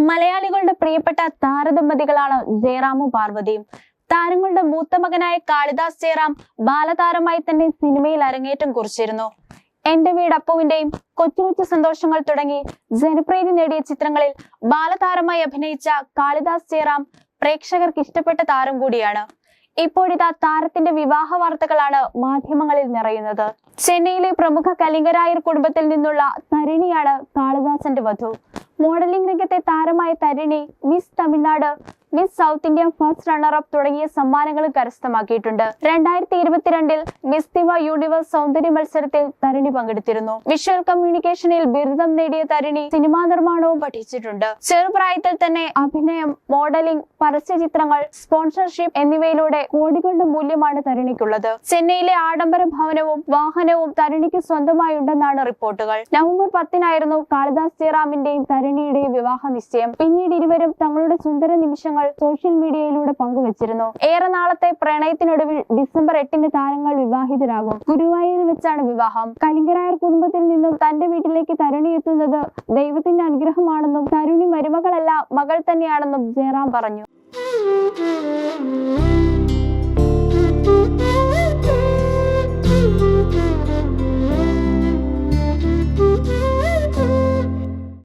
മലയാളികളുടെ പ്രിയപ്പെട്ട താരദമ്പതികളാണ് ജയറാമും പാർവതിയും. താരങ്ങളുടെ മൂത്ത മകനായ കാളിദാസ് ജയറാം ബാലതാരമായി തന്നെ സിനിമയിൽ അരങ്ങേറ്റം കുറിച്ചിരുന്നു. എന്റെ വീട് അപ്പുവിന്റെയും കൊച്ചു കൊച്ചു സന്തോഷങ്ങൾ തുടങ്ങി ജനപ്രീതി നേടിയ ചിത്രങ്ങളിൽ ബാലതാരമായി അഭിനയിച്ച കാളിദാസ് ജയറാം പ്രേക്ഷകർക്ക് ഇഷ്ടപ്പെട്ട താരം കൂടിയാണ്. ഇപ്പോഴിതാ താരത്തിന്റെ വിവാഹ വാർത്തകളാണ് മാധ്യമങ്ങളിൽ നിറയുന്നത്. ചെന്നൈയിലെ പ്രമുഖ കലിംഗരായർ കുടുംബത്തിൽ നിന്നുള്ള തരിണിയാണ് കാളിദാസന്റെ വധു. മോഡലിംഗ് രംഗത്തെ താരമായ Tarini miss Tamil Nadu, miss south India first runner-up തുടങ്ങിയ സമ്മാനങ്ങൾ കരസ്ഥമാക്കിയിട്ടുണ്ട്. 2022 മിസ് ദിവ യൂണിവേഴ്സ് സൗന്ദര്യ മത്സരത്തിൽ തരിണി പങ്കെടുത്തിരുന്നു. വിഷ്വൽ കമ്മ്യൂണിക്കേഷനിൽ ബിരുദം നേടിയ തരിണി സിനിമാ നിർമ്മാണവും പഠിച്ചിട്ടുണ്ട്. ചെറുപ്രായത്തിൽ തന്നെ അഭിനയം, മോഡലിംഗ്, പരസ്യചിത്രങ്ങൾ, സ്പോൺസർഷിപ്പ് എന്നിവയിലൂടെ കോടികളുടെ മൂല്യമാണ് തരിണിക്കുള്ളത്. ചെന്നൈയിലെ ആഡംബര ഭവനവും വാഹനവും തരിണിക്ക് സ്വന്തമായി ഉണ്ടെന്നാണ് റിപ്പോർട്ടുകൾ. നവംബർ 10 കാളിദാസ് ജയറാമിന്റെയും തരിണിയുടെയും വിവാഹ നിശ്ചയം. പിന്നീട് ഇരുവരും തങ്ങളുടെ സുന്ദര നിമിഷങ്ങൾ സോഷ്യൽ മീഡിയയിലൂടെ പങ്കുവച്ചിരുന്നു. ഏറെ നാളത്തെ പ്രണയത്തിനൊടുവിൽ ഡിസംബർ 8 താരങ്ങൾ വിവാഹിതരാകും. ഗുരുവായൂരിൽ വെച്ചാണ് വിവാഹം. കലിംഗരായർ കുടുംബത്തിൽ നിന്നും തന്റെ വീട്ടിലേക്ക് തരുണി എത്തുന്നത് ദൈവത്തിന്റെ അനുഗ്രഹമാണെന്നും തരുണി മരുമകളല്ല മകൾ തന്നെയാണെന്നും ജയറാം പറഞ്ഞു.